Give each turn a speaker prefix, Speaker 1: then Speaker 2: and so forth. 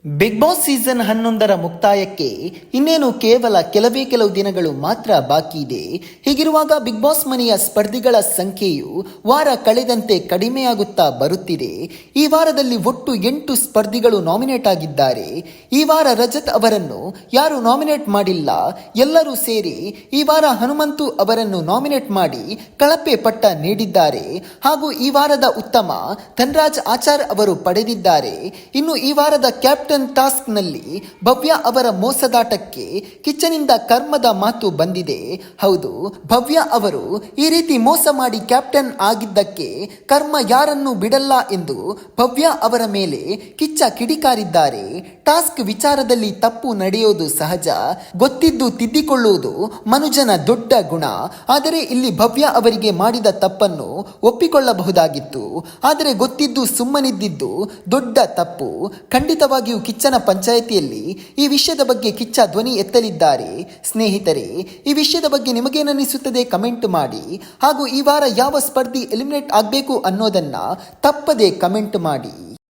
Speaker 1: Big boss season 11ರ ಮುಕ್ತಾಯಕ್ಕೆ ಇನ್ನೇನು ಕೇವಲ ಕೆಲವು ದಿನಗಳು ಮಾತ್ರ ಬಾಕಿ ಇದೆ. ಹೀಗಿರುವಾಗ ಬಿಗ್ ಬಾಸ್ ಮನೆಯ ಸ್ಪರ್ಧಿಗಳ ಸಂಖ್ಯೆಯು ವಾರ ಕಳೆದಂತೆ ಕಡಿಮೆಯಾಗುತ್ತಾ ಬರುತ್ತಿದೆ. ಈ ವಾರದಲ್ಲಿ ಒಟ್ಟು 8 ಸ್ಪರ್ಧಿಗಳು ನಾಮಿನೇಟ್ ಆಗಿದ್ದಾರೆ. ಈ ವಾರ ರಜತ್ ಅವರನ್ನು ಯಾರು ನಾಮಿನೇಟ್ ಮಾಡಿಲ್ಲ. ಎಲ್ಲರೂ ಸೇರಿ ಈ ವಾರ ಹನುಮಂತು ಅವರನ್ನು ನಾಮಿನೇಟ್ ಮಾಡಿ ಕಳಪೆ ಪಟ್ಟ ನೀಡಿದ್ದಾರೆ. ಹಾಗೂ ಈ ವಾರದ ಉತ್ತಮ ಧನ್ರಾಜ್ ಆಚಾರ್ ಅವರು ಪಡೆದಿದ್ದಾರೆ. ಇನ್ನು ಈ ವಾರದ ಕ್ಯಾಪ್ಟನ್ ಟಾಸ್ಕ್ ನಲ್ಲಿ ಭವ್ಯ ಅವರ ಮೋಸದಾಟಕ್ಕೆ ಕಿಚ್ಚನಿಂದ ಕರ್ಮದ ಮಾತು ಬಂದಿದೆ. ಹೌದು, ಭವ್ಯ ಅವರು ಈ ರೀತಿ ಮೋಸ ಮಾಡಿ ಕ್ಯಾಪ್ಟನ್ ಆಗಿದ್ದಕ್ಕೆ ಕರ್ಮ ಯಾರನ್ನೂ ಬಿಡಲ್ಲ ಎಂದು ಭವ್ಯ ಅವರ ಮೇಲೆ ಕಿಚ್ಚ ಕಿಡಿಕಾರಿದ್ದಾರೆ. ಟಾಸ್ಕ್ ವಿಚಾರದಲ್ಲಿ ತಪ್ಪು ನಡೆಯೋದು ಸಹಜ, ಗೊತ್ತಿದ್ದು ತಿದ್ದಿಕೊಳ್ಳುವುದು ಮನುಜನ ದೊಡ್ಡ ಗುಣ. ಆದರೆ ಇಲ್ಲಿ ಭವ್ಯ ಅವರಿಗೆ ಮಾಡಿದ ತಪ್ಪನ್ನು ಒಪ್ಪಿಕೊಳ್ಳಬಹುದಾಗಿತ್ತು. ಆದರೆ ಗೊತ್ತಿದ್ದು ಸುಮ್ಮನಿದ್ದಿದ್ದು ದೊಡ್ಡ ತಪ್ಪು. ಖಂಡಿತವಾಗಿಯೂ ಕಿಚ್ಚನ ಪಂಚಾಯಿತಿಯಲ್ಲಿ ಈ ವಿಷಯದ ಬಗ್ಗೆ ಕಿಚ್ಚ ಧ್ವನಿ ಎತ್ತಲಿದ್ದಾರೆ. ಸ್ನೇಹಿತರೆ, ಈ ವಿಷಯದ ಬಗ್ಗೆ ನಿಮಗೇನನ್ನಿಸುತ್ತದೆ ಕಮೆಂಟ್ ಮಾಡಿ. ಹಾಗೂ ಈ ವಾರ ಯಾವ ಸ್ಪರ್ಧಿ ಎಲಿಮಿನೇಟ್ ಆಗಬೇಕು ಅನ್ನೋದನ್ನ ತಪ್ಪದೆ ಕಮೆಂಟ್ ಮಾಡಿ.